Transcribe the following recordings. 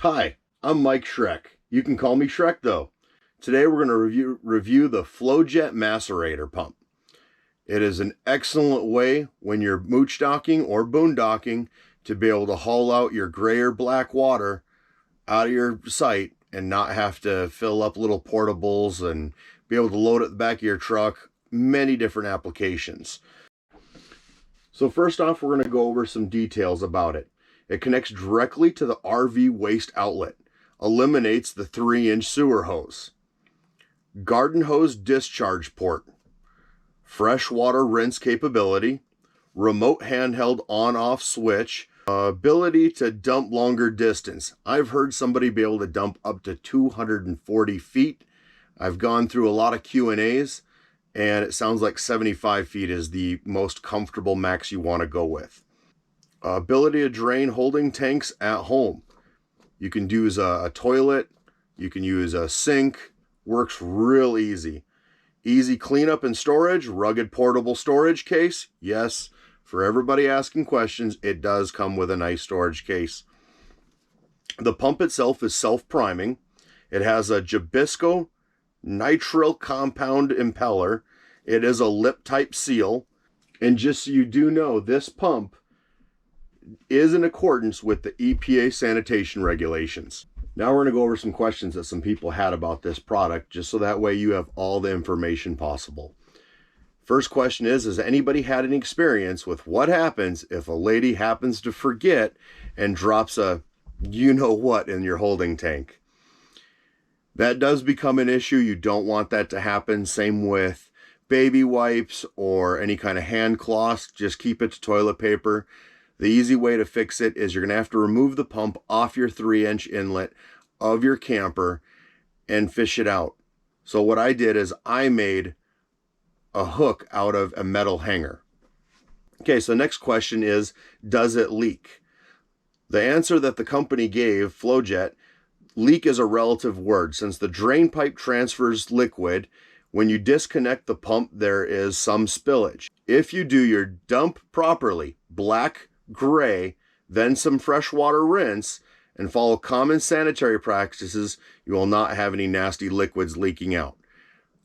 Hi, I'm Mike Shrek. You can call me Shrek though. Today we're going to review the Flojet Macerator pump. It is an excellent way when you're mooch docking or boondocking to be able to haul out your gray or black water out of your site and not have to fill up little portables and be able to load it at the back of your truck. Many different applications. So first off, we're going to go over some details about it. It connects directly to the RV waste outlet, eliminates the 3-inch sewer hose, garden hose discharge port, freshwater rinse capability, remote handheld on-off switch, ability to dump longer distance. I've heard somebody be able to dump up to 240 feet. I've gone through a lot of Q&As, and it sounds like 75 feet is the most comfortable max you want to go with. Ability to drain holding tanks at home. You can use a toilet, you can use a sink, works real easy. Easy cleanup and storage, rugged portable storage case. Yes, for everybody asking questions, it does come with a nice storage case. The pump itself is self-priming. It has a Jabisco nitrile compound impeller. It is a lip type seal. And just so you do know, this pump is in accordance with the EPA sanitation regulations. Now we're going to go over some questions that some people had about this product, just so that way you have all the information possible. First question is, has anybody had any experience with what happens if a lady happens to forget and drops a you-know-what in your holding tank? That does become an issue. You don't want that to happen. Same with baby wipes or any kind of hand cloths. Just keep it to toilet paper. The easy way to fix it is you're going to have to remove the pump off your 3-inch inlet of your camper and fish it out. So what I did is I made a hook out of a metal hanger. Okay, so next question is, does it leak? The answer that the company gave, Flojet, leak is a relative word. Since the drain pipe transfers liquid, when you disconnect the pump, there is some spillage. If you do your dump properly, black, gray, then some freshwater rinse, and follow common sanitary practices, you will not have any nasty liquids leaking out.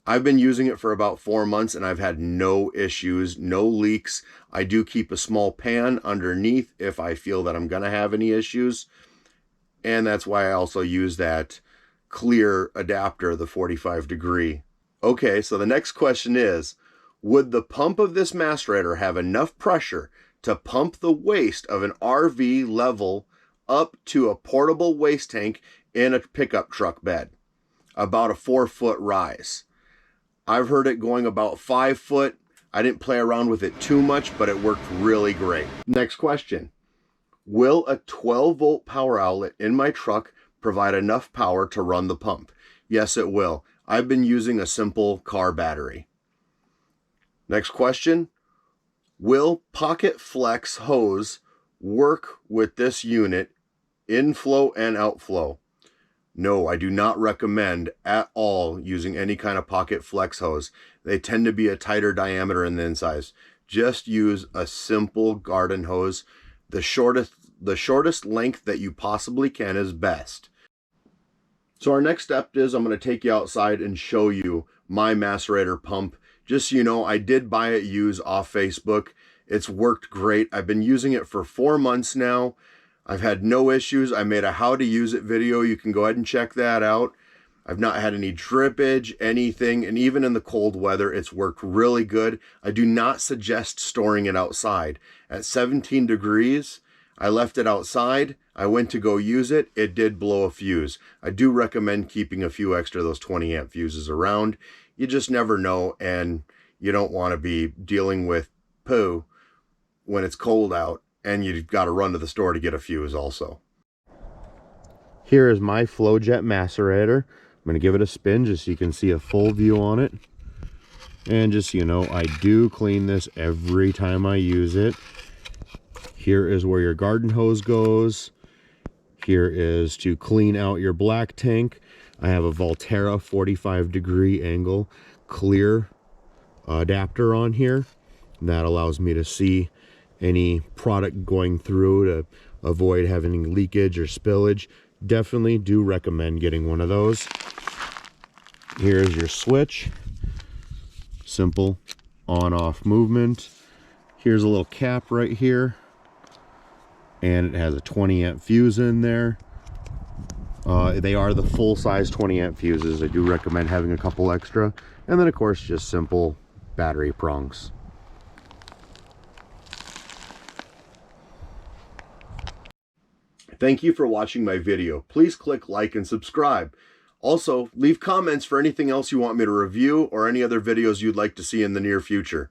I've been using it for about 4 months and I've had no issues, no leaks. I do keep a small pan underneath if I feel that I'm going to have any issues. And that's why I also use that clear adapter, the 45 degree. Okay, so the next question is, would the pump of this macerator have enough pressure to pump the waste of an RV level up to a portable waste tank in a pickup truck bed? About a 4-foot rise. I've heard it going about 5 foot. I didn't play around with it too much, but it worked really great. Next question. Will a 12-volt power outlet in my truck provide enough power to run the pump? Yes, it will. I've been using a simple car battery. Next question. Will Pocket Flex hose work with this unit, inflow and outflow? No, I do not recommend at all using any kind of Pocket Flex hose. They tend to be a tighter diameter in the inside. Just use a simple garden hose. The shortest length that you possibly can is best. So our next step is I'm going to take you outside and show you my macerator pump. Just so you know, I did buy it used off Facebook. It's worked great. I've been using it for 4 months now. I've had no issues. I made a how to use it video. You can go ahead and check that out. I've not had any drippage, anything, and even in the cold weather, it's worked really good. I do not suggest storing it outside. At 17 degrees, I left it outside. I went to go use it. It did blow a fuse. I do recommend keeping a few extra of those 20 amp fuses around. You just never know, and you don't want to be dealing with poo when it's cold out and you've got to run to the store to get a fuse also. Here is my Flojet macerator. I'm going to give it a spin just so you can see a full view on it. And just so you know, I do clean this every time I use it. Here is where your garden hose goes. Here is to clean out your black tank. I have a Valterra 45 degree angle clear adapter on here. That allows me to see any product going through to avoid having leakage or spillage. definitely do recommend getting one of those. Here's your switch. Simple on-off movement. Here's a little cap right here. And it has a 20 amp fuse in there. They are the full-size 20 amp fuses. I do recommend having a couple extra. And then, of course, just simple battery prongs. Thank you for watching my video. Please click like and subscribe. Also, leave comments for anything else you want me to review or any other videos you'd like to see in the near future.